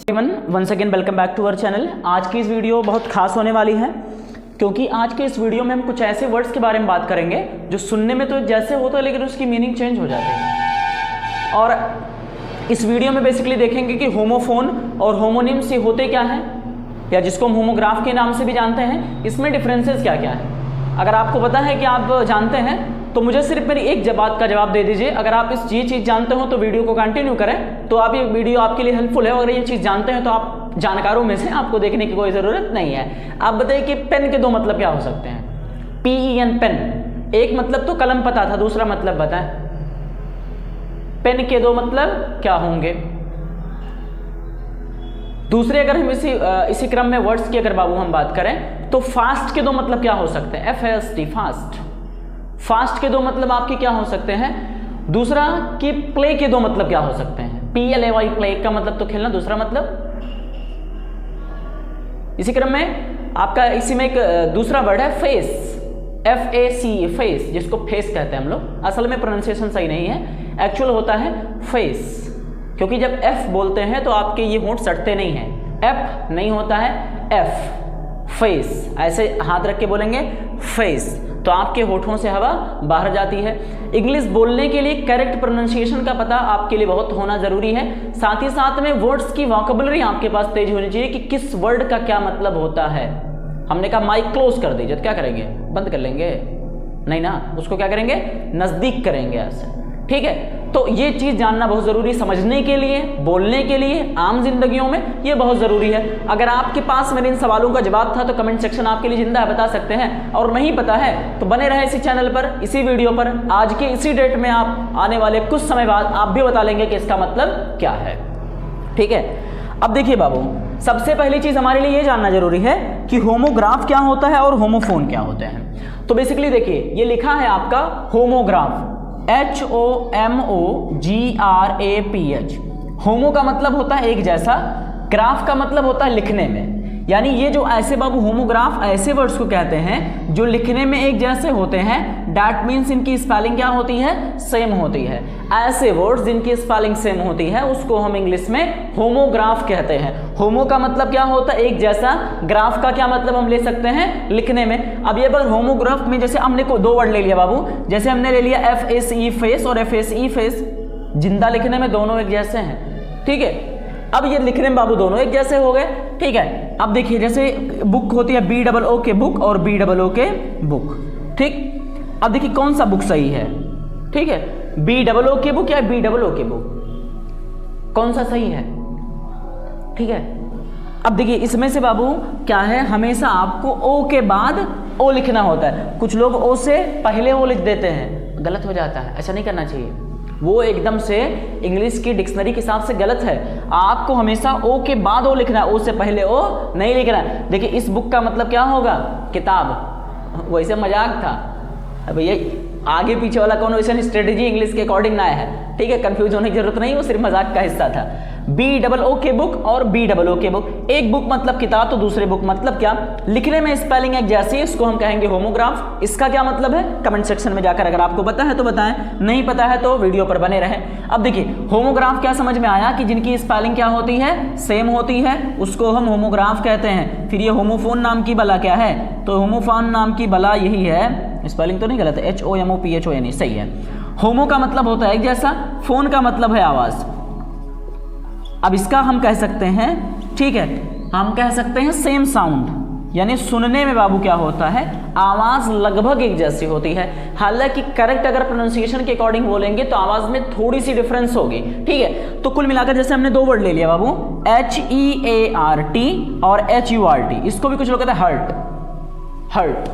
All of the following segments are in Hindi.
Once again welcome back to our channel. आज की इस वीडियो बहुत खास होने वाली है क्योंकि आज के इस वीडियो में हम कुछ ऐसे वर्ड्स के बारे में बात करेंगे जो सुनने में तो जैसे होता है लेकिन उसकी मीनिंग चेंज हो जाती है। और इस वीडियो में बेसिकली देखेंगे कि होमोफोन और होमोनिम्स ये होते क्या हैं, या जिसको हम होमोग्राफ के नाम से भी जानते हैं, इसमें डिफरेंसेस क्या क्या है। अगर आपको पता है कि आप जानते हैं तो मुझे सिर्फ मेरी एक बात का जवाब दे दीजिए। अगर आप ये चीज़ जानते हो तो वीडियो को कंटिन्यू करें, तो आप ये वीडियो आपके लिए हेल्पफुल है। अगर ये चीज़ जानते हैं तो आप जानकारों में से, आपको देखने की कोई ज़रूरत नहीं है। आप बताइए कि पेन के दो मतलब क्या हो सकते हैं। PEN पेन, एक मतलब तो कलम पता था, दूसरा मतलब बताएं पेन के दो मतलब क्या होंगे। दूसरे अगर हम इसी क्रम में वर्ड्स की अगर बाबू हम बात करें तो फास्ट के दो मतलब क्या हो सकते हैं। FAST फास्ट, फास्ट के दो मतलब आपके क्या हो सकते हैं। दूसरा कि प्ले के दो मतलब क्या हो सकते हैं। PLAY प्ले का मतलब तो खेलना, दूसरा मतलब। इसी क्रम में आपका इसी में एक दूसरा वर्ड है फेस, FACE फेस, जिसको फेस कहते हैं हम लोग। असल में प्रोनाउंसिएशन सही नहीं है, एक्चुअल होता है फेस, क्योंकि जब F बोलते हैं तो आपके ये होंठ सटते नहीं हैं। F नहीं होता है F, फेस। ऐसे हाथ रख के बोलेंगे फेस, तो आपके होठों से हवा बाहर जाती है। इंग्लिश बोलने के लिए करेक्ट प्रोनाउंसिएशन का पता आपके लिए बहुत होना जरूरी है। साथ ही साथ में वर्ड्स की वोकैबुलरी आपके पास तेज होनी चाहिए कि किस वर्ड का क्या मतलब होता है। हमने कहा माइक क्लोज कर दीजिए तो क्या करेंगे, बंद कर लेंगे? नहीं ना, उसको क्या करेंगे, नजदीक करेंगे ऐसे। ठीक है, तो ये चीज़ जानना बहुत ज़रूरी, समझने के लिए, बोलने के लिए, आम जिंदगियों में ये बहुत ज़रूरी है। अगर आपके पास मेरे इन सवालों का जवाब था तो कमेंट सेक्शन आपके लिए जिंदा है, बता सकते हैं। और नहीं पता है तो बने रहे इसी चैनल पर, इसी वीडियो पर। आज के इसी डेट में आप आने वाले कुछ समय बाद आप भी बता लेंगे कि इसका मतलब क्या है। ठीक है, अब देखिए बाबू, सबसे पहली चीज़ हमारे लिए ये जानना जरूरी है कि होमोग्राफ क्या होता है और होमोफोन क्या होते हैं। तो बेसिकली देखिए, ये लिखा है आपका होमोग्राफ, HOMOGRAPH। होमो का मतलब होता है एक जैसा, ग्राफ का मतलब होता है लिखने में। यानी ये जो ऐसे बाबू होमोग्राफ ऐसे वर्ड्स को कहते हैं जो लिखने में एक जैसे होते हैं। डैट मीन्स इनकी स्पेलिंग क्या होती है, सेम होती है। ऐसे वर्ड्स जिनकी स्पेलिंग सेम होती है उसको हम इंग्लिश में होमोग्राफ कहते हैं। होमो का मतलब क्या होता है, एक जैसा। ग्राफ का क्या मतलब हम ले सकते हैं, लिखने में। अब ये बार होमोग्राफ में जैसे हमने दो वर्ड ले लिया बाबू, जैसे हमने ले लिया FACE फेस और FACE फेस, जिंदा लिखने में दोनों एक जैसे हैं। ठीक है, अब ये लिखने में बाबू दोनों एक जैसे हो गए। ठीक है, अब देखिए जैसे बुक होती है BOO के बुक और BOO के बुक। ठीक, अब देखिए कौन सा बुक सही है। ठीक है, BOO के बुक या BOO के बुक, कौन सा सही है। ठीक है, अब देखिए इसमें से बाबू क्या है, हमेशा आपको O के बाद O लिखना होता है। कुछ लोग O से पहले O लिख देते हैं, गलत हो जाता है, ऐसा नहीं करना चाहिए। वो एकदम से इंग्लिश की डिक्शनरी के हिसाब से गलत है। आपको हमेशा O के बाद O लिखना है, O से पहले O नहीं लिखना है। देखिए इस बुक का मतलब क्या होगा, किताब। वैसे मजाक था भैया, आगे पीछे वाला कॉन्वर्सेशन स्ट्रेटेजी इंग्लिश के अकॉर्डिंग ना है। ठीक है, कंफ्यूज होने की जरूरत नहीं, वो सिर्फ मजाक का हिस्सा था। BOO के बुक और BOO के बुक, एक बुक मतलब किताब तो दूसरे बुक मतलब क्या, लिखने में स्पेलिंग एक जैसी, इसको हम कहेंगे होमोग्राफ। इसका क्या मतलब है, कमेंट सेक्शन में जाकर अगर आपको पता है तो बताएं, नहीं पता है तो वीडियो पर बने रहें। अब देखिए होमोग्राफ क्या समझ में आया कि जिनकी स्पेलिंग क्या होती है, सेम होती है, उसको हम होमोग्राफ कहते हैं। फिर ये होमोफोन नाम की बला क्या है, तो होमोफोन नाम की बला यही है, स्पेलिंग तो नहीं गलत है, HOMOPHONE सही है। होमो का मतलब होता है एक जैसा, फोन का मतलब है आवाज। अब इसका हम कह सकते हैं, ठीक है, हम कह सकते हैं सेम साउंड, यानी सुनने में बाबू क्या होता है, आवाज लगभग एक जैसी होती है। हालांकि करेक्ट अगर प्रोनाउंसिएशन के अकॉर्डिंग बोलेंगे तो आवाज में थोड़ी सी डिफरेंस होगी। ठीक है, तो कुल मिलाकर जैसे हमने दो वर्ड ले लिया बाबू, HEART और HURT। इसको भी कुछ लोग कहते हैं हर्ट, हर्ट,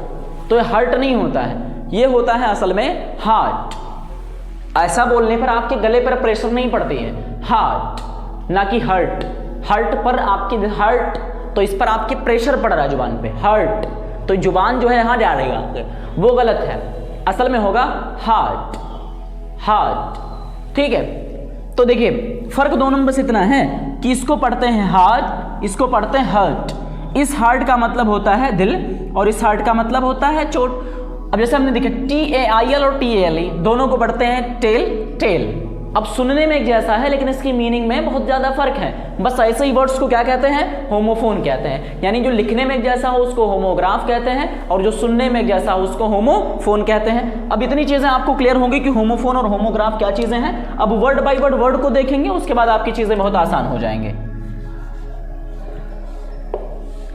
तो हर्ट नहीं होता है, ये होता है असल में हार्ट। ऐसा बोलने पर आपके गले पर प्रेशर नहीं पड़ती है, हार्ट ना कि हर्ट। हर्ट पर आपकी हर्ट, तो इस पर आपके प्रेशर पड़ रहा है जुबान पे, हर्ट, तो जुबान जो है यहाँ जा रहेगा, वो गलत है। असल में होगा हार्ट, हार्ट। ठीक है, तो देखिए फर्क दोनों में बस इतना है कि इसको पढ़ते हैं हार्ट, इसको पढ़ते हैं हर्ट। इस हार्ट का मतलब होता है दिल और इस हार्ट का मतलब होता है चोट। अब जैसे हमने देखा TAIL और TALE दोनों को पढ़ते हैं टेल, टेल। अब सुनने में एक जैसा है लेकिन इसकी मीनिंग में बहुत ज्यादा फर्क है। बस ऐसे ही वर्ड्स को क्या कहते हैं, होमोफोन कहते हैं। यानी जो लिखने में एक जैसा हो उसको होमोग्राफ कहते हैं और जो सुनने में एक जैसा हो उसको होमोफोन कहते हैं। अब इतनी चीजें आपको क्लियर होंगी कि होमोफोन और होमोग्राफ क्या चीजें हैं। अब वर्ड बाय वर्ड वर्ड को देखेंगे, उसके बाद आपकी चीजें बहुत आसान हो जाएंगे।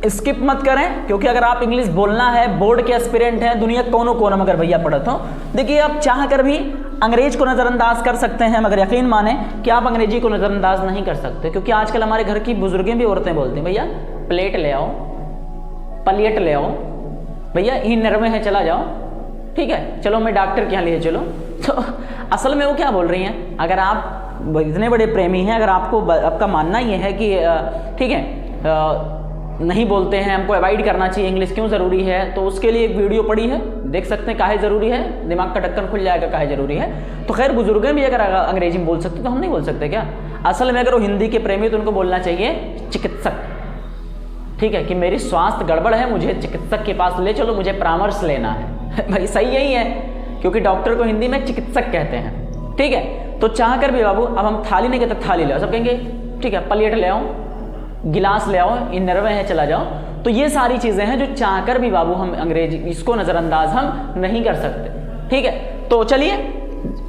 स्किप मत करें, क्योंकि अगर आप इंग्लिश बोलना है, बोर्ड के एस्पिरेंट हैं, दुनिया कोनो कोना मगर भैया पढ़त हो, देखिए आप चाह कर भी अंग्रेज को नज़रअंदाज कर सकते हैं, मगर यकीन माने कि आप अंग्रेजी को नज़रअंदाज नहीं कर सकते। क्योंकि आजकल हमारे घर की बुजुर्गें भी औरतें बोलती हैं, भैया प्लेट ले आओ, प्लेट ले आओ, भैया ये नरमे है चला जाओ, ठीक है चलो मैं डॉक्टर के यहाँ लिए चलो। तो असल में वो क्या बोल रही हैं, अगर आप इतने बड़े प्रेमी हैं, अगर आपका मानना ये है कि ठीक है नहीं बोलते हैं, हमको अवॉइड करना चाहिए, इंग्लिश क्यों ज़रूरी है, तो उसके लिए एक वीडियो पड़ी है, देख सकते हैं काहे ज़रूरी है, दिमाग का ढक्कन खुल जाएगा काहे ज़रूरी है। तो खैर बुजुर्गें भी अगर अंग्रेजी में बोल सकते तो हम नहीं बोल सकते क्या। असल में अगर वो हिंदी के प्रेमी तो उनको बोलना चाहिए चिकित्सक, ठीक है, कि मेरी स्वास्थ्य गड़बड़ है, मुझे चिकित्सक के पास ले चलो, मुझे परामर्श लेना है। भाई सही यही है, क्योंकि डॉक्टर को हिंदी में चिकित्सक कहते हैं, ठीक है। तो चाह कर भी बाबू अब हम थाली नहीं कहते, थाली ले आओ, सब कहेंगे ठीक है प्लेट ले आओ, गिलास ले आओ, इन नरवे हैं चला जाओ। तो ये सारी चीजें हैं जो चाहकर भी बाबू हम अंग्रेजी इसको नजरअंदाज हम नहीं कर सकते, ठीक है। तो चलिए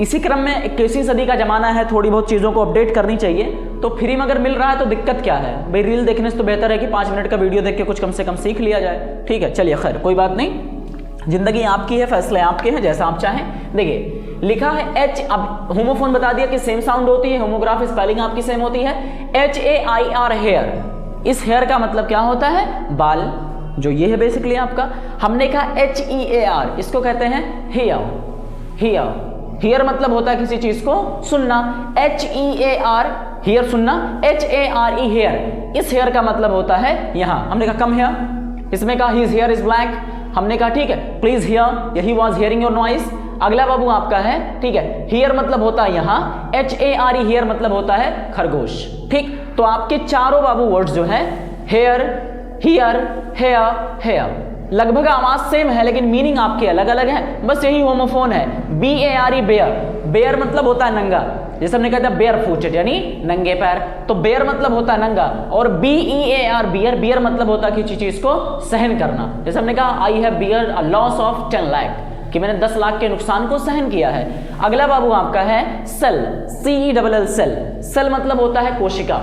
इसी क्रम में 21वीं सदी का जमाना है, थोड़ी बहुत चीजों को अपडेट करनी चाहिए। तो फ्री में अगर मिल रहा है तो दिक्कत क्या है भाई, रील देखने से तो बेहतर है कि 5 मिनट का वीडियो देख के कुछ कम से कम सीख लिया जाए, ठीक है। चलिए खैर कोई बात नहीं, जिंदगी आपकी है, फैसले आपके हैं, जैसा आप चाहें। देखिए लिखा है एच, अब होमोफोन बता दिया कि सेम साउंड होती है, होमोग्राफ स्पेलिंग आपकी सेम होती है। HAIR हेयर, इस हेयर का मतलब क्या होता है, बाल, जो ये है बेसिकली आपका। हमने कहा HEAR, इसको कहते हैं हियर। हियर, हियर मतलब होता है किसी चीज को सुनना। HEAR हियर सुनना, HARE हेयर, इस हेयर का मतलब होता है यहां। हमने कहा कम हेयर, इसमें कहा हिज हेयर इज ब्लैक, हमने कहा ठीक है प्लीज हियर, यही वाज हियरिंग योर नॉइस। अगला बाबू आपका है, ठीक है, हियर मतलब होता है यहां, HARE हियर मतलब होता है खरगोश, ठीक। तो आपके चारों बाबू वर्ड्स जो है हेयर, हियर, हेयर, हेयर, लगभग आवाज सेम है लेकिन मीनिंग आपके अलग अलग है, बस यही होमोफोन है। BARE बेयर, बेयर मतलब होता है नंगा, जैसे हमने कहता है बेयर फूटेड यानी नंगे पैर, तो बेयर मतलब होता है नंगा। और BEAR बियर, बियर मतलब होता है किसी चीज को सहन करना, जैसे हमने कहा I have bear a loss of 10 lakh, कि मैंने 10 लाख के नुकसान को सहन किया है। अगला बाबू आपका है सेल, CELL सेल, सेल मतलब होता है कोशिका।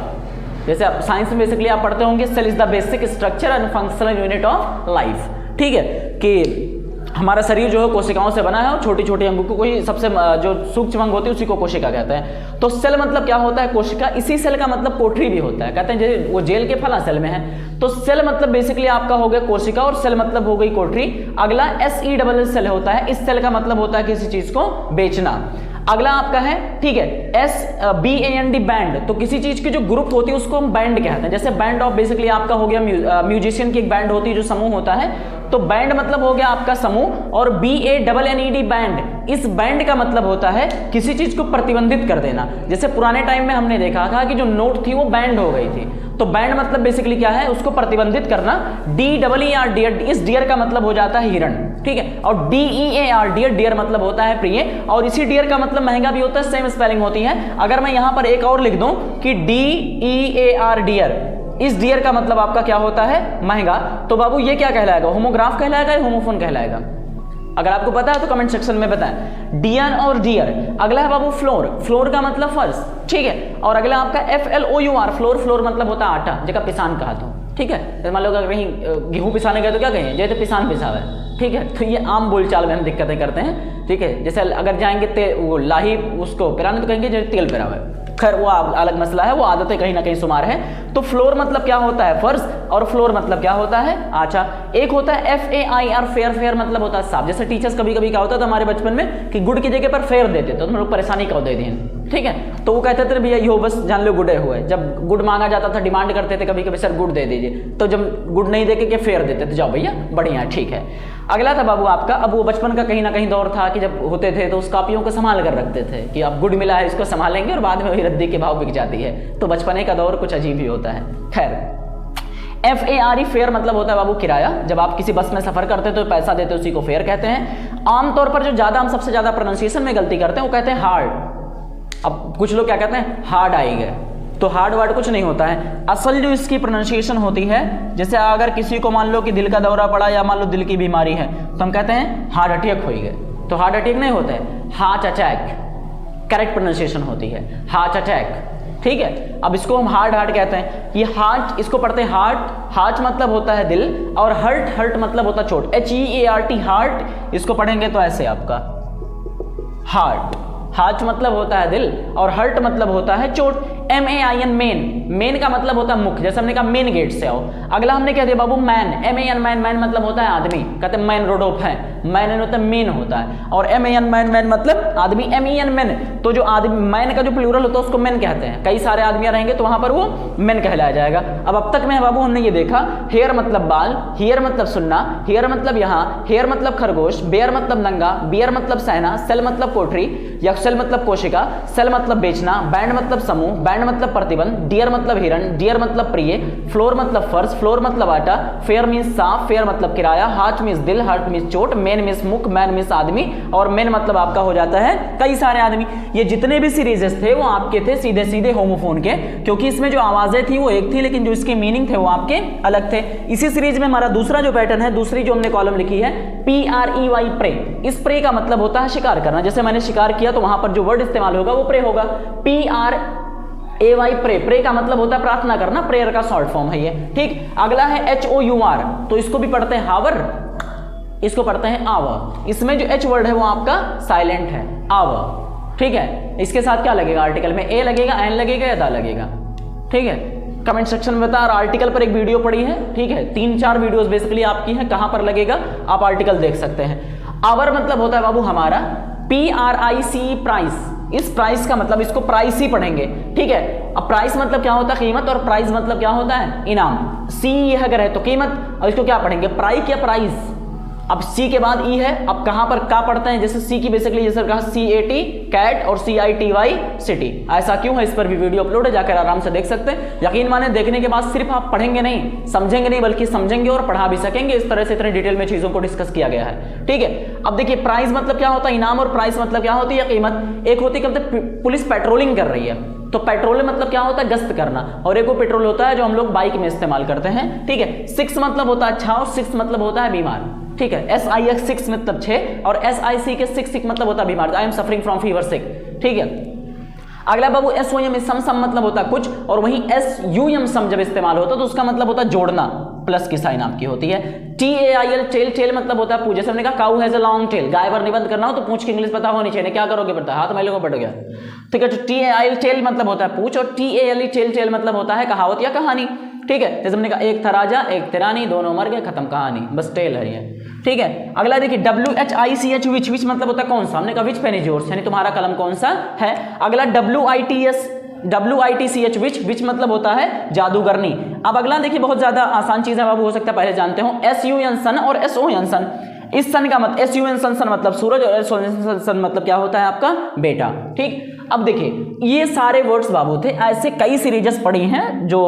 जैसे आप साइंस में बेसिकली आप पढ़ते होंगे cell is the basic structure and functional unit of life, ठीक है, कि हमारा शरीर जो है कोशिकाओं से बना है और छोटी छोटी अंगों को कोई सबसे जो सूक्ष्म अंग होती है उसी को कोशिका कहते हैं। तो सेल मतलब क्या होता है, कोशिका। इसी सेल का मतलब कोठरी भी होता है, कहते हैं जैसे वो जेल के फला सेल में है, तो सेल मतलब बेसिकली आपका हो गया कोशिका और सेल मतलब हो गई कोठरी। अगला SELL सेल होता है, इस सेल का मतलब होता है किसी चीज को बेचना। अगला आपका है, ठीक है, BAND बैंड, तो किसी चीज की जो ग्रुप होती है उसको हम बैंड कहते हैं। जैसे बैंड ऑफ बेसिकली आपका हो गया म्यूजिशियन की एक बैंड होती है जो समूह होता है, तो बैंड मतलब हो गया आपका समूह। और BAND बैंड, इस बैंड का मतलब होता है किसी चीज को प्रतिबंधित कर देना। जैसे पुराने टाइम में हमने देखा था कि जो नोट थी वो बैंड हो गई थी, तो बैंड मतलब बेसिकली क्या है, उसको प्रतिबंधित करना। DEER डियर, इस डियर का मतलब हो जाता है हिरण, ठीक है। और DEAR डियर, डियर मतलब होता है प्रिय, और इसी डियर का मतलब महंगा भी होता है, सेम स्पेलिंग होती है। अगर मैं यहां पर एक और लिख दूं कि DEAR डियर, इस डियर का मतलब आपका क्या होता है, महंगा, तो बाबू ये क्या कहलाएगा, होमोग्राफ कहलाएगा या होमोफोन कहलाएगा? अगर आपको पता है तो कमेंट सेक्शन में बताएं। डियर और डियर। अगला है बाबू फ्लोर, फ्लोर का मतलब फर्श, ठीक है। और अगला आपका FLOUR, फ्लोर, फ्लोर मतलब होता है आटा, जगह पिसान कहा तो, ठीक है। मान लो अगर कहीं गेहूं पिसाने गए तो क्या कहें, जैसे पिसान पिसावे, ठीक है। तो ये आम बोलचाल में हम दिक्कतें करते हैं, ठीक है। जैसे अगर जाएंगे वो लाही उसको पिराने तो कहेंगे जैसे तेल पिरावे, खैर वो अलग मसला है, वो आदतें कहीं ना कहीं शुमार है। तो फ्लोर मतलब क्या होता है, फर्श, और फ्लोर मतलब क्या होता है, आचा। एक होता है FAIR फेयर, फेयर मतलब होता है साफ। जैसे टीचर्स कभी कभी क्या होता था हमारे बचपन में कि गुड की जगह पर फेयर देते तो हम लोग परेशानी कब दे दें, ठीक है। तो वो कहते थे भैया यो बस जान लो गुडे हुए, जब गुड मांगा जाता था डिमांड करते थे कभी कभी सर गुड दे दीजिए, तो जब गुड नहीं देके के फेयर देते थे, जाओ भैया बढ़िया ठीक है। अगला था बाबू आपका, अब वो बचपन का कहीं ना कहीं दौर था कि जब होते थे तो उस कॉपियों को संभाल कर रखते थे कि अब गुड मिला है इसको संभालेंगे और बाद में वही रद्दी के भाव बिक जाती है। तो बचपने का दौर कुछ अजीब ही होता है। खैर FARE फेयर मतलब होता है बाबू किराया। जब आप किसी बस में सफर करते तो पैसा देते उसी को फेयर कहते हैं। आमतौर पर जो ज्यादा हम सबसे ज्यादा प्रोनाउंसिएशन में गलती करते हैं वो कहते हैं हार्ड। अब कुछ लोग क्या कहते हैं, हार्ड आई गए, तो हार्ड वर्ड कुछ नहीं होता है। असल जो इसकी प्रोनाउंसिएशन होती है, जैसे अगर किसी को मान लो कि दिल का दौरा पड़ा या मान लो दिल की बीमारी है, तो हम कहते हैं हार्ट अटैक हो गए, तो हार्ट अटैक नहीं होता है, हार्ट अटैक करेक्ट प्रोनाउंसिएशन होती है, हार्ट अटैक। ठीक है, अब इसको हम हार्ट कहते हैं। ये हार्ट, इसको पढ़ते हैं हार्ट मतलब होता है दिल, और हर्ट मतलब होता है चोट, HEART हार्ट। इसको पढ़ेंगे तो ऐसे आपका हार्ट मतलब होता है दिल, और हर्ट मतलब होता है चोट। MAIN मेन का मतलब होता है मुख, जैसे हमने कहा मेन गेट से आओ। अगला हमने कह दिया बाबू मैन, MAN मैन मतलब होता है आदमी, कहते हैं मैन रोडोप है, मैन होता है मेन होता है, और MAN मैन मतलब आदमी, MEN मैन। तो जो आदमी मैन का जो प्लूरल होता है उसको मैन कहते हैं, कई सारे आदमी रहेंगे तो वहां पर वो मैन कहलाया जाएगा। अब तक में बाबू हमने ये देखा, हेयर मतलब बाल, हियर मतलब सुनना, हियर मतलब यहाँ, हेयर मतलब खरगोश, बेयर मतलब नंगा, बियर मतलब सहना, सेल मतलब कोठरी या सेल मतलब कोशिका, सेल मतलब बेचना, बैंड मतलब समूह, बैंड मतलब प्रतिबंध, डियर मतलब हिरण, डियर मतलब प्रिय, फ्लोर मतलब फर्श, फ्लोर मतलब आटा, फेयर मीन्स साफ, फेयर मतलब किराया, हार्ट मीन्स दिल, हार्ट मीन्स चोट, मैन मीन्स मुख, मैन मीन्स आदमी, और मैन मतलब आपका हो जाता है कई सारे आदमी। ये जितने भी सीरीजेस थे वो आपके थे सीधे सीधे होमोफोन के, क्योंकि इसमें जो आवाजें थी वो एक थी, लेकिन जो इसके मीनिंग थे वो आपके अलग थे। इसी सीरीज में हमारा दूसरा जो पैटर्न है, दूसरी जो हमने कॉलम लिखी है, PREY प्रे। इस प्रे का मतलब होता है शिकार करना, जैसे मैंने शिकार किया तो वहां पर जो वर्ड इस्तेमाल होगा वो प्रे होगा। PRAY प्रे का मतलब होता है प्रार्थना करना, प्रेयर का शॉर्ट फॉर्म है ये। ठीक, अगला है HOUR, तो इसको भी पढ़ते हैं हावर, इसको पढ़ते हैं आवर। इसमें जो H वर्ड है वो आपका साइलेंट है, आवर। ठीक है, इसके साथ क्या लगेगा आर्टिकल में, ए लगेगा, एन लगेगा या दा लगेगा। ठीक है, कमेंट सेक्शन में बता। आर्टिकल पर एक वीडियो पड़ी है, ठीक है, 3-4 वीडियोस बेसिकली आपकी हैं, कहां पर लगेगा आप आर्टिकल देख सकते हैं। आवर मतलब होता है बाबू हमारा, PRIC प्राइस। इस प्राइस का मतलब, इसको प्राइस ही पढ़ेंगे। ठीक है, अब प्राइस मतलब क्या होता है, कीमत, और प्राइस मतलब क्या होता है, इनाम। सी अगर है तो कीमत, और इसको क्या पढ़ेंगे, प्राइक या प्राइस। अब सी के बाद ई है, अब कहां पर क्या पढ़ते हैं, जैसे सी की बेसिकली जैसे कहा CAT कैट और CITY सिटी। ऐसा क्यों है, इस पर भी वीडियो अपलोड है, जाकर आराम से देख सकते हैं। यकीन माने देखने के बाद सिर्फ आप पढ़ेंगे नहीं, समझेंगे नहीं, बल्कि समझेंगे और पढ़ा भी सकेंगे। इस तरह से इतने डिटेल में चीजों को डिस्कस किया गया है। ठीक है, अब देखिए प्राइस मतलब क्या होता है, इनाम, और प्राइस मतलब क्या होती है, कीमत। एक होती है कि पुलिस पेट्रोलिंग कर रही है, तो पेट्रोल मतलब क्या होता है, गश्त करना, और एक वो पेट्रोल होता है जो हम लोग बाइक में इस्तेमाल करते हैं। ठीक है, 6 मतलब होता है अच्छा, और 6 मतलब होता है बीमार। ठीक है, SIX 6 मतलब 6, और SIC के 6 मतलब होता है बीमार, I am suffering from fever sick. ठीक है, अगला बाबू SOM सम मतलब होता है कुछ, और वहीं SUM सम जब इस्तेमाल होता है तो उसका मतलब होता है जोड़ना, प्लस की साइन आपकी होती है। TAIL टेल, टेल मतलब होता है पूंछ, जैसे हमने कहा काऊ हैज अ लॉन्ग टेल, गाय पर निबंध करना हो तो पूंछ की इंग्लिश पता होनी चाहिए, क्या करोगे पता, हाथ मैले को पड़ गया। ठीक है, तो TAIL टेल मतलब होता है पूंछ, और TALE टेल, टेल मतलब होता है कहावत या कहानी। ठीक है, जैसे हमने कहा एक था राजा एक थी रानी, दोनों मर गए, खत्म कहानी, बस टेल है ये। ठीक है, अगला देखिए WHICH विच, विच मतलब होता है कौन सा, हमने कहा विच पेन इज योर्स, यानी तुम्हारा कलम कौन सा है। अगला WITCH विच मतलब होता है जादूगरनी। अब अगला देखिए बहुत ज्यादा आसान चीज है बाबू, हो सकता है पहले जानते हो, SUN सन और SON सन। इस सन का मतलब SUN सन मतलब सूरज, और SON सन मतलब क्या होता है आपका बेटा। ठीक, अब देखिए ये सारे वर्ड्स बाबू थे, ऐसे कई सीरीजेस पढ़ी हैं जो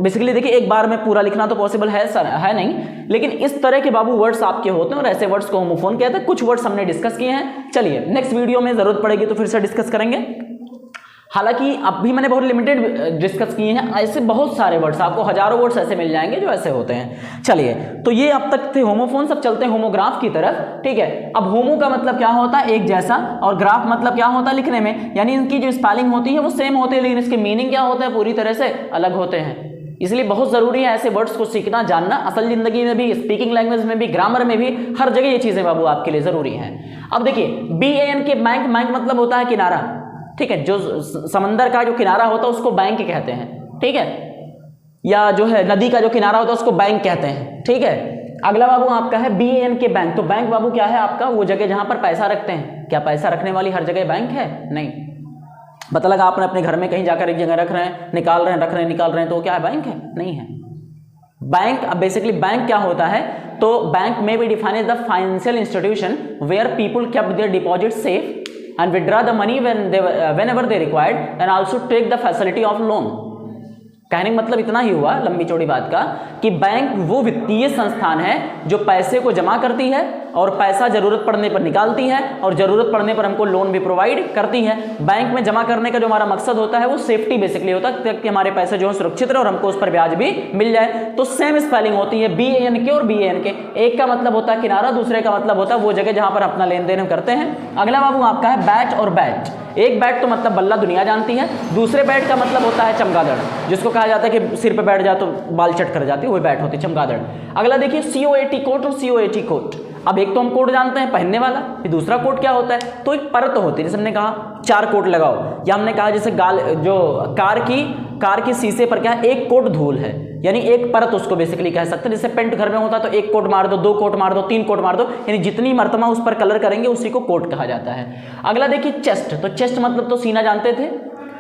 बेसिकली देखिए एक बार में पूरा लिखना तो पॉसिबल है नहीं, लेकिन इस तरह के बाबू वर्ड्स आपके होते हैं, और ऐसे वर्ड्स को होमोफोन कहते हैं। कुछ वर्ड्स हमने डिस्कस किए हैं, चलिए नेक्स्ट वीडियो में जरूरत पड़ेगी तो फिर से डिस्कस करेंगे। हालांकि अब भी मैंने बहुत लिमिटेड डिस्कस किए हैं, ऐसे बहुत सारे वर्ड्स, आपको हजारों वर्ड्स ऐसे मिल जाएंगे जो ऐसे होते हैं। चलिए, तो ये अब तक थे होमोफोन, सब चलते हैं होमोग्राफ की तरफ। ठीक है, अब होमो का मतलब क्या होता है, एक जैसा, और ग्राफ मतलब क्या होता है, लिखने में, यानी इनकी जो स्पेलिंग होती है वो सेम होती है, लेकिन इसके मीनिंग क्या होता है पूरी तरह से अलग होते हैं। इसलिए बहुत जरूरी है ऐसे वर्ड्स को सीखना, जानना, असल जिंदगी में भी, स्पीकिंग लैंग्वेज में भी, ग्रामर में भी, हर जगह ये चीजें बाबू आपके लिए जरूरी हैं। अब देखिए BAN के बैंक, बैंक मतलब होता है किनारा। ठीक है, जो समंदर का जो किनारा होता है उसको बैंक कहते हैं। ठीक है, या जो है नदी का जो किनारा होता है उसको बैंक कहते हैं। ठीक है, अगला बाबू आपका है BAN के बैंक। तो बैंक बाबू क्या है आपका, वो जगह जहां पर पैसा रखते हैं। क्या पैसा रखने वाली हर जगह बैंक है? नहीं। पता लगा आपने अपने घर में कहीं जाकर एक जगह रख रहे हैं, निकाल रहे हैं, रख रहे हैं, निकाल रहे हैं, तो क्या है, बैंक है? नहीं है। बैंक, अब बेसिकली बैंक क्या होता है, तो बैंक में be defined as the financial institution where people kept their deposit safe and withdraw the money whenever they required and also take the facility of loan। कहने का मतलब इतना ही हुआ लंबी चौड़ी बात का कि बैंक वो वित्तीय संस्थान है जो पैसे को जमा करती है और पैसा जरूरत पड़ने पर निकालती है और जरूरत पड़ने पर हमको लोन भी प्रोवाइड करती है। बैंक में जमा करने का जो हमारा मकसद होता है वो सेफ्टी बेसिकली होता है कि हमारे पैसे जो है सुरक्षित रहे और हमको उस पर ब्याज भी मिल जाए। तो सेम स्पेलिंग होती है BANK और BANK। एक का मतलब होता है किनारा, दूसरे का मतलब होता है वो जगह जहां पर अपना लेन देन करते हैं। अगला बाबू आपका है बैट और बैट। एक बैट तो मतलब बल्ला दुनिया जानती है, दूसरे बैट का मतलब होता है चमगादड़, जिसको कहा जाता है कि सिर पे बैठ जाए तो बाल चट कर जाती है, वही बैट होती है चमगादड़। अगला देखिए COAT कोट और COAT कोट। अब एक तो हम कोट जानते हैं पहनने वाला, फिर दूसरा कोट क्या होता है, तो एक परत होती है। जैसे हमने कहा 4 कोट लगाओ, या हमने कहा जैसे गाल जो कार की शीशे पर क्या है, एक कोट धूल है, यानी एक परत उसको बेसिकली कह सकते हैं। जैसे पेंट घर में होता है तो एक कोट मार दो, 2 कोट मार दो, 3 कोट मार दो, यानी जितनी मर्तबा उस पर कलर करेंगे उसी को कोट कहा जाता है। अगला देखिए चेस्ट। तो चेस्ट मतलब तो सीना जानते थे,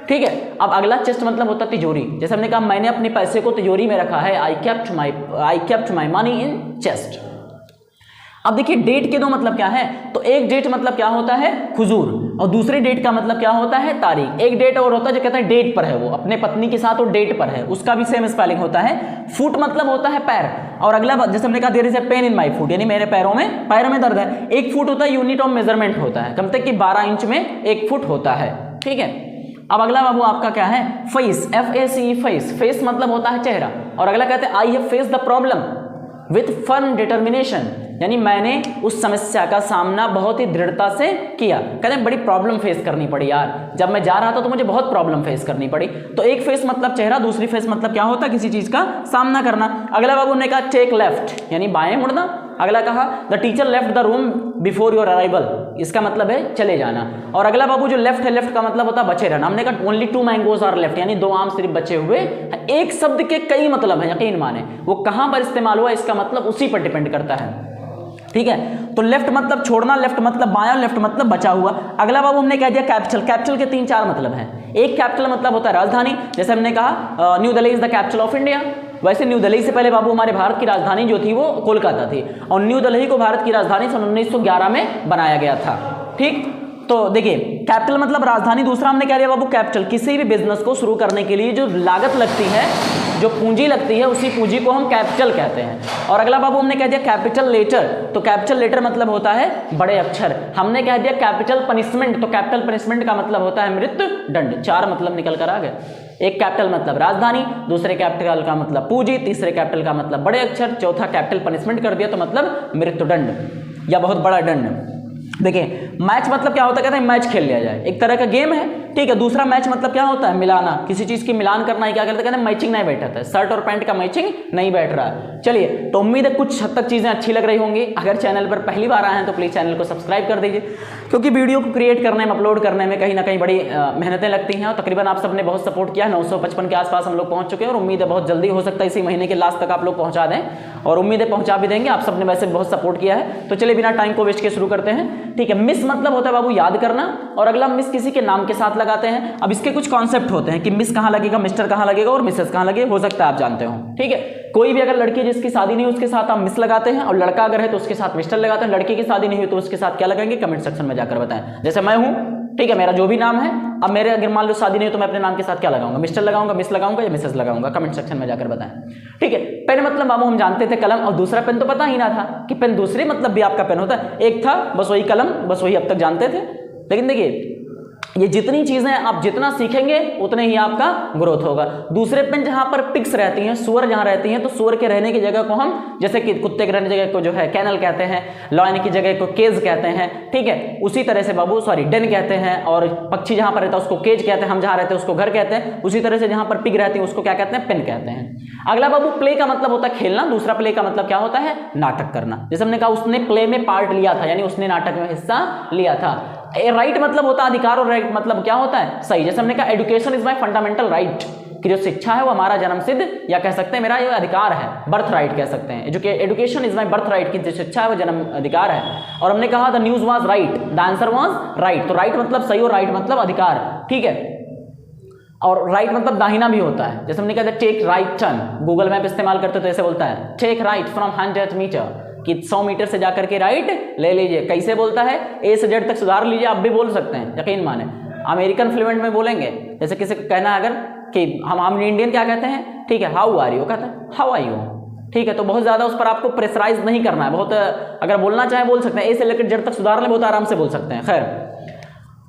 ठीक है। अब अगला चेस्ट मतलब होता है तिजोरी। जैसे हमने कहा मैंने अपने पैसे को तिजोरी में रखा है, I kept my money in chest. अब देखिए डेट के दो मतलब क्या है, तो एक डेट मतलब क्या होता है हुजूर, और दूसरी डेट का मतलब क्या होता है तारीख। एक डेट और होता है जो कहता है डेट पर है, वो अपने पत्नी के साथ वो डेट पर है, उसका भी सेम स्पेलिंग होता है। फुट मतलब होता है पैर, और अगला जैसे हमने कहा there is a pain in my foot, यानी मेरे पैर में दर्द है। एक फुट होता है यूनिट ऑफ मेजरमेंट होता है, कम तक कि 12 इंच में 1 फुट होता है, ठीक है। अब अगला बाबू आपका क्या है फेस, FACE फेस। फेस मतलब होता है चेहरा, और अगला कहते हैं I have face the problem with firm determination, यानी मैंने उस समस्या का सामना बहुत ही दृढ़ता से किया। कहते हैं बड़ी प्रॉब्लम फेस करनी पड़ी यार, जब मैं जा रहा था तो मुझे बहुत प्रॉब्लम फेस करनी पड़ी। तो एक फेस मतलब चेहरा, दूसरी फेस मतलब क्या होता है किसी चीज का सामना करना। अगला बाबू ने कहा टेक लेफ्ट, यानी बाएं मुड़ना। अगला कहा the teacher left the room before your arrival, इसका मतलब है चले जाना। और अगला बाबू जो लेफ्ट है, लेफ्ट का मतलब होता है बचे रहना। हमने कहा ओनली 2 मैंगोज आर लेफ्ट, यानी 2 आम सिर्फ बचे हुए। एक शब्द के कई मतलब है, यकीन माने वो कहां पर इस्तेमाल हुआ इसका मतलब उसी पर डिपेंड करता है, ठीक है। तो लेफ्ट मतलब छोड़ना, लेफ्ट मतलब बायां, लेफ्ट मतलब बचा हुआ। अगला बाबू हमने कह दिया कैपिटल। कैपिटल के 3-4 मतलब हैं। एक कैपिटल मतलब होता है राजधानी, जैसे हमने कहा new Delhi is the capital of India. वैसे न्यू दिल्ली से पहले बाबू हमारे भारत की राजधानी जो थी वो कोलकाता थी, और न्यू दिल्ली को भारत की राजधानी सन 1911 में बनाया गया था, ठीक। तो देखिए कैपिटल मतलब राजधानी। दूसरा हमने कह दिया बाबू कैपिटल, किसी भी बिजनेस को शुरू करने के लिए जो लागत लगती है, जो पूंजी लगती है, उसी पूंजी को हम कैपिटल कहते हैं। और अगला बाबू हमने कह दिया कैपिटल लेटर। तो कैपिटल लेटर मतलब होता है बड़े अक्षर। हमने कह दिया कैपिटल पनिशमेंट, तो कैपिटल पनिशमेंट का मतलब होता है मृत्यु दंड। 4 मतलब निकल कर आ गए। एक कैपिटल मतलब राजधानी, दूसरे कैपिटल का मतलब पूंजी, तीसरे कैपिटल का मतलब बड़े अक्षर, चौथा कैपिटल पनिशमेंट कर दिया तो मतलब मृत्युदंड या बहुत बड़ा दंड। देखिए मैच मतलब क्या होता है, कहते हैं मैच खेल लिया जाए, एक तरह का गेम है, ठीक है। दूसरा मैच मतलब क्या होता है मिलाना, किसी चीज की मिलान करना ही क्या करते हैं, कहते हैं मैचिंग नहीं बैठा था, शर्ट और पैंट का मैचिंग नहीं बैठ रहा है। चलिए तो उम्मीद है कुछ हद तक चीजें अच्छी लग रही होंगी। अगर चैनल पर पहली बार आए हैं तो प्लीज चैनल को सब्सक्राइब कर दीजिए, क्योंकि वीडियो को क्रिएट करने में, अपलोड करने में कहीं ना कहीं बड़ी मेहनतें लगती हैं, और तकरीबन आप सबने बहुत सपोर्ट किया। 955 के आसपास हम लोग पहुंच चुके हैं, और उम्मीद है बहुत जल्दी हो सकता है इसी महीने के लास्ट तक आप लोग पहुंचा दें, और उम्मीद है पहुंचा भी देंगे। आप सबने वैसे बहुत सपोर्ट किया है। तो चलिए बिना टाइम को वेस्ट के शुरू करते हैं, ठीक है। मिस मतलब होता है बाबू याद करना, और अगला मिस किसी के नाम के साथ लगाते हैं। अब इसके कुछ कॉन्सेप्ट होते हैं कि मिस कहां लगेगा, मिस्टर कहां लगेगा और मिसेस कहां लगेगा, हो सकता है आप जानते हो, ठीक है। कोई भी अगर लड़की जिसकी शादी नहीं उसके साथ आप मिस लगाते हैं, और लड़का अगर है तो उसके साथ मिस्टर लगाते हैं। लड़की की शादी नहीं हुई तो उसके साथ क्या लगाएंगे, कमेंट सेक्शन में जाकर बताएं। जैसे मैं हूं, ठीक है, मेरा जो भी नाम है, अब मेरे अगर मान लो शादी नहीं हो तो मैं अपने नाम के साथ क्या लगाऊंगा, मिस्टर लगाऊंगा, मिस लगाऊंगा या मिसेस लगाऊंगा, कमेंट सेक्शन में जाकर बताएं, ठीक है। पेन मतलब बाबू हम जानते थे कलम, और दूसरा पेन तो पता ही ना था कि पेन दूसरे मतलब भी आपका पेन होता है। एक था बस वही कलम, बस वही अब तक जानते थे। लेकिन देखिए ये जितनी चीजें आप जितना सीखेंगे उतने ही आपका ग्रोथ होगा। दूसरे पेन जहां पर पिग्स रहती हैं, सुअर जहां रहती हैं, तो सुअर के रहने की जगह को हम, जैसे कि कुत्ते के रहने की जगह को जो है कैनल कहते हैं, लॉयन की जगह को केज कहते हैं, ठीक है। उसी तरह से बाबू डेन कहते हैं, और पक्षी जहां पर रहता है उसको केज कहते हैं, हम जहां रहते हैं उसको घर कहते हैं। उसी तरह से जहां पर पिग रहती है उसको क्या कहते हैं, पेन कहते हैं। अगला बाबू प्ले का मतलब होता है खेलना, दूसरा प्ले का मतलब क्या होता है, नाटक करना। जैसे हमने कहा उसने प्ले में पार्ट लिया था, यानी उसने नाटक में हिस्सा लिया था। राइट मतलब होता है अधिकार, और राइट मतलब क्या होता है सही। जैसे हमने कहा education is my fundamental right, कि जो शिक्षा है वो हमारा जन्मसिद्ध, या कह सकते हैं मेरा ये अधिकार है, बर्थ राइट कह सकते हैं। Education is my birth right, की जो शिक्षा है वो जन्म अधिकार है। और हमने कहा the news was right, the answer was right. तो राइट मतलब सही और राइट मतलब अधिकार, ठीक है। और राइट मतलब दाहिना भी होता है। जैसे हमने कहा take right turn, Google map इस्तेमाल करते तो ऐसे बोलता है टेक राइट फ्रॉम 100 मीटर, कि 100 मीटर से जाकर के राइट ले लीजिए। कैसे बोलता है, ए से जेड तक सुधार लीजिए, आप भी बोल सकते हैं, यकीन माने। अमेरिकन फ्लुएंट में बोलेंगे, जैसे किसी को कहना है अगर कि हम इंडियन क्या कहते हैं, ठीक है, हाउ आर यू कहते हैं, हाउ आर यू, ठीक है। तो बहुत ज़्यादा उस पर आपको प्रेशराइज नहीं करना है, बहुत अगर बोलना चाहे बोल सकते हैं, ए से लेकर जेड तक सुधार ले बहुत आराम से बोल सकते हैं। खैर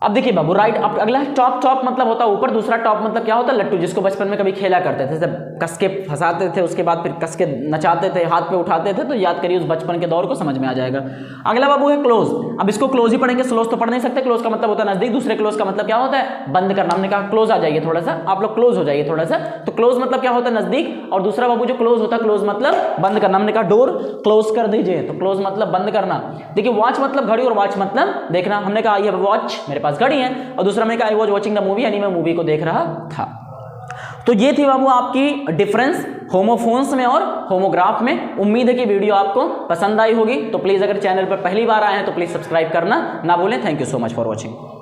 अब देखिए बाबू, राइट, अब अगला है टॉप। टॉप मतलब होता है ऊपर, दूसरा टॉप मतलब क्या होता है, लट्टू, जिसको बचपन में कभी खेला करते थे, जब कस के फंसाते थे, उसके बाद फिर कस के नचाते थे, हाथ पे उठाते थे, तो याद करिए उस बचपन के दौर को, समझ में आ जाएगा। अगला बाबू है क्लोज। अब इसको क्लोज ही पढ़ेंगे, स्लोज तो पढ़ नहीं सकते। क्लोज का मतलब होता है नजदीक, दूसरे क्लोज का मतलब क्या होता है, बंद करना। हमने कहा क्लोज आ जाइए थोड़ा सा, आप लोग क्लोज हो जाइए थोड़ा सा। तो क्लोज मतलब क्या होता है, नजदीक, और दूसरा बाबू जो क्लोज होता है, क्लोज मतलब बंद करना। हमने कहा डोर क्लोज कर दीजिए, तो क्लोज मतलब बंद करना। देखिए वॉच मतलब घड़ी और वॉच मतलब देखना। हमने कहा ये वॉच, मेरे पास घड़ी है, और दूसरा मैंने कहा I was watching the movie, यानी मैं मूवी को देख रहा था। तो ये थी बाबू आपकी डिफरेंस होमोफोन्स में और होमोग्राफ में। उम्मीद है कि वीडियो आपको पसंद आई होगी। तो प्लीज अगर चैनल पर पहली बार आए हैं तो प्लीज सब्सक्राइब करना ना भूलें। Thank you so much for watching.